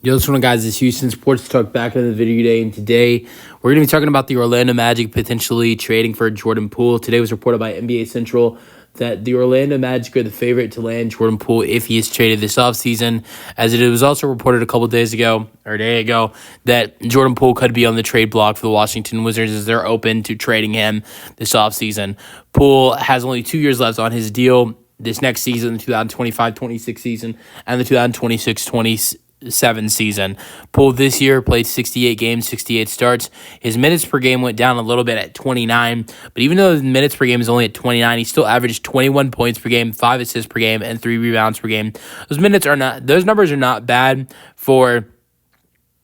Yo, what's going on, guys? It's Houston Sports Talk back in the video today, and today we're going to be talking about the Orlando Magic potentially trading for Jordan Poole. Today was reported by NBA Central that the Orlando Magic are the favorite to land Jordan Poole if he is traded this offseason, as it was also reported a couple days ago, or a day ago, that Jordan Poole could be on the trade block for the Washington Wizards as they're open to trading him this offseason. Poole has only 2 years left on his deal this next season, the 2025-26 season, and the 2026-27 season. Poole this year played 68 games, 68 starts. His minutes per game went down a little bit at 29, but even though his minutes per game is only at 29, he still averaged 21 points per game, 5 assists per game, and 3 rebounds per game. Those numbers are not bad for,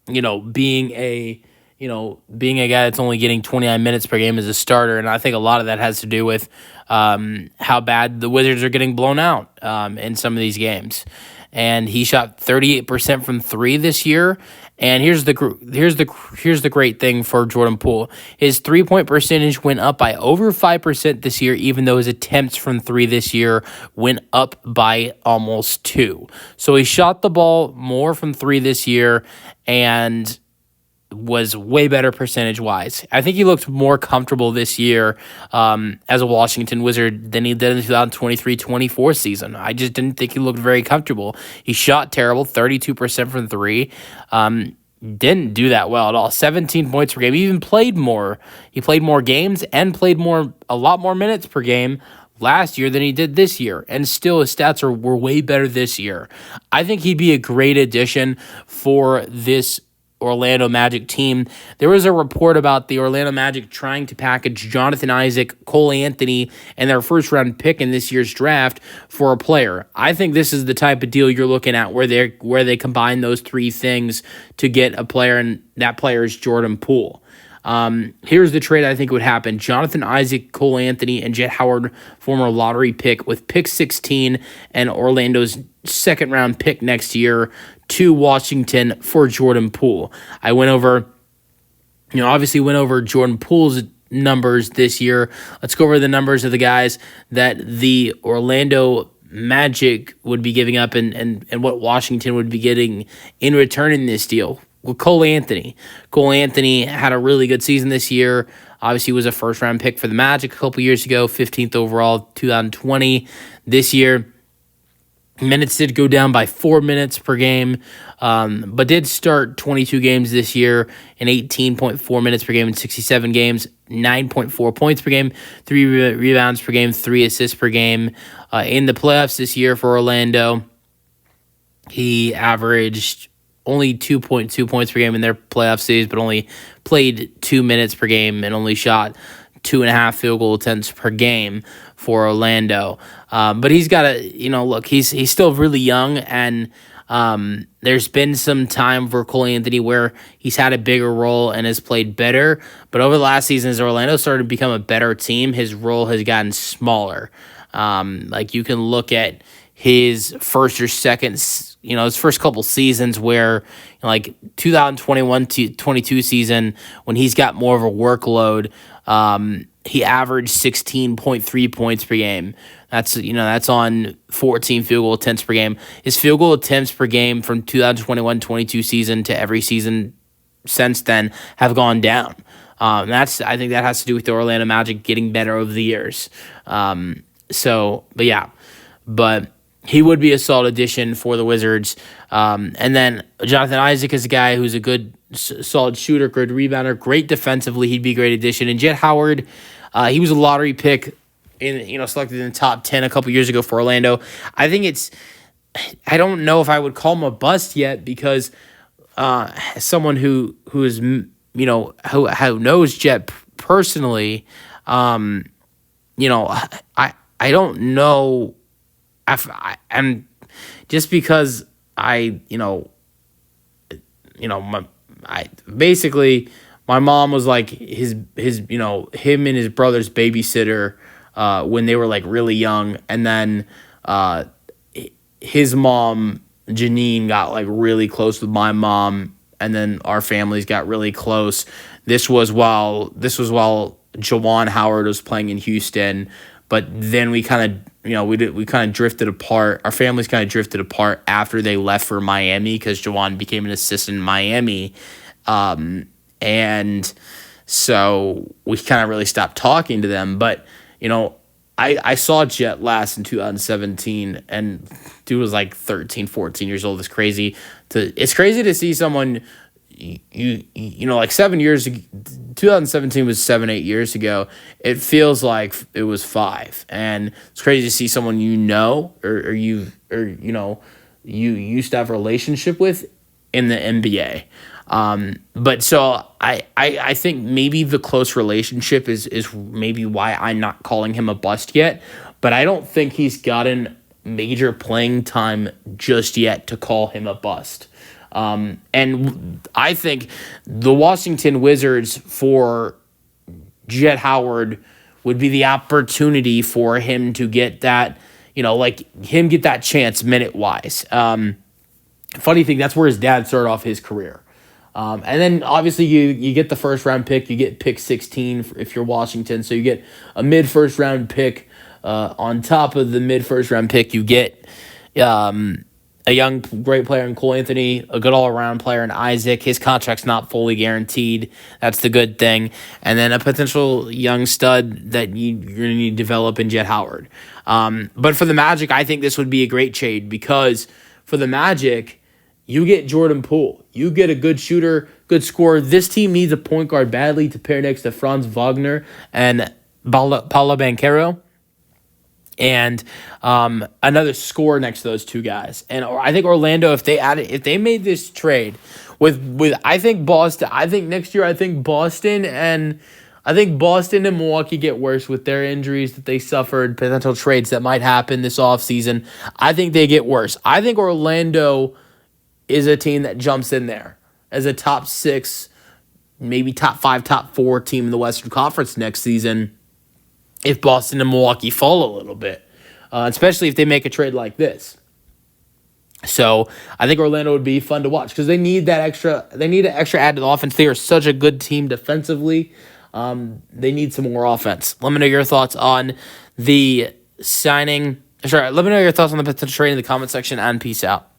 being a guy that's only getting 29 minutes per game as a starter. And I think a lot of that has to do with how bad the Wizards are getting blown out in some of these games. And he shot 38% from three this year. And here's the great thing for Jordan Poole. His 3-point percentage went up by over 5% this year, even though his attempts from three this year went up by almost 2. So he shot the ball more from three this year and was way better percentage-wise. I think he looked more comfortable this year as a Washington Wizard than he did in the 2023-24 season. I just didn't think he looked very comfortable. He shot terrible, 32% from three. Didn't do that well at all. 17 points per game. He even played more. He played more games and played a lot more minutes per game last year than he did this year, and still his stats were way better this year. I think he'd be a great addition for this Orlando Magic team. There was a report about the Orlando Magic trying to package Jonathan Isaac, Cole Anthony, and their first-round pick in this year's draft for a player. I think this is the type of deal you're looking at where they combine those three things to get a player, and that player is Jordan Poole. Here's the trade I think would happen. Jonathan Isaac, Cole Anthony, and Jet Howard, former lottery pick, with pick 16 and Orlando's second-round pick next year to Washington for Jordan Poole. I went over Jordan Poole's numbers this year. Let's go over the numbers of the guys that the Orlando Magic would be giving up and what Washington would be getting in return in this deal. Well, Cole Anthony had a really good season this year. Obviously, was a first-round pick for the Magic a couple years ago, 15th overall, 2020. This year, minutes did go down by 4 minutes per game, but did start 22 games this year and 18.4 minutes per game in 67 games, 9.4 points per game, 3 rebounds per game, 3 assists per game. In the playoffs this year for Orlando, he averaged only 2.2 points per game in their playoff series, but only played 2 minutes per game and only shot 2.5 field goal attempts per game for Orlando. But he's got he's still really young, and there's been some time for Cole Anthony where he's had a bigger role and has played better. But over the last season, as Orlando started to become a better team, his role has gotten smaller. You can look at his first or second, his first couple seasons where, 2021-22 season, when he's got more of a workload, he averaged 16.3 points per game. That's on 14 field goal attempts per game. His field goal attempts per game from 2021-22 season to every season since then have gone down. I think that has to do with the Orlando Magic getting better over the years. But he would be a solid addition for the Wizards. And then Jonathan Isaac is a guy who's a good, solid shooter, good rebounder, great defensively. He'd be a great addition. And Jet Howard, he was a lottery pick selected in the top 10 a couple years ago for Orlando. I don't know if I would call him a bust yet because someone who knows Jet personally, I don't know. And just because my mom was like his him and his brother's babysitter when they were like really young, and then his mom Janine got like really close with my mom, and then our families got really close. This was while Jawan Howard was playing in Houston. but then we kind of, we kind of drifted apart. Our families kind of drifted apart after they left for Miami because Juwan became an assistant in Miami. And so we kind of really stopped talking to them. But, I saw Jet last in 2017, and dude was like 13, 14 years old. It's crazy to see someone, like 7 years ago. 2017 was 7-8 years ago. It feels like it was 5, and it's crazy to see someone or you used to have a relationship with in the NBA. But so I think maybe the close relationship is maybe why I'm not calling him a bust yet, but I don't think he's gotten major playing time just yet to call him a bust. And I think the Washington Wizards for Jet Howard would be the opportunity for him to get that, get that chance minute wise. Funny thing, that's where his dad started off his career. And then obviously you get the first round pick, you get pick 16 if you're Washington. So you get a mid first round pick. On top of the mid first round pick, you get a young great player in Cole Anthony, a good all around player in Isaac. His contract's not fully guaranteed. That's the good thing. And then a potential young stud that you're going to need to develop in Jet Howard. But for the Magic, I think this would be a great trade because for the Magic, you get Jordan Poole. You get a good shooter, good scorer. This team needs a point guard badly to pair next to Franz Wagner and Paolo Banchero. And another scorer next to those two guys. And I think Orlando, if they made this trade with I think Boston, I think next year Boston and Milwaukee get worse with their injuries that they suffered, potential trades that might happen this offseason. I think they get worse. I think Orlando is a team that jumps in there as a top 6, maybe top 5, top 4 team in the Western Conference next season if Boston and Milwaukee fall a little bit, especially if they make a trade like this. So I think Orlando would be fun to watch because they need that extra. They need an extra add to the offense. They are such a good team defensively. They need some more offense. Let me know your thoughts on the signing. Let me know your thoughts on the potential trade in the comment section, and peace out.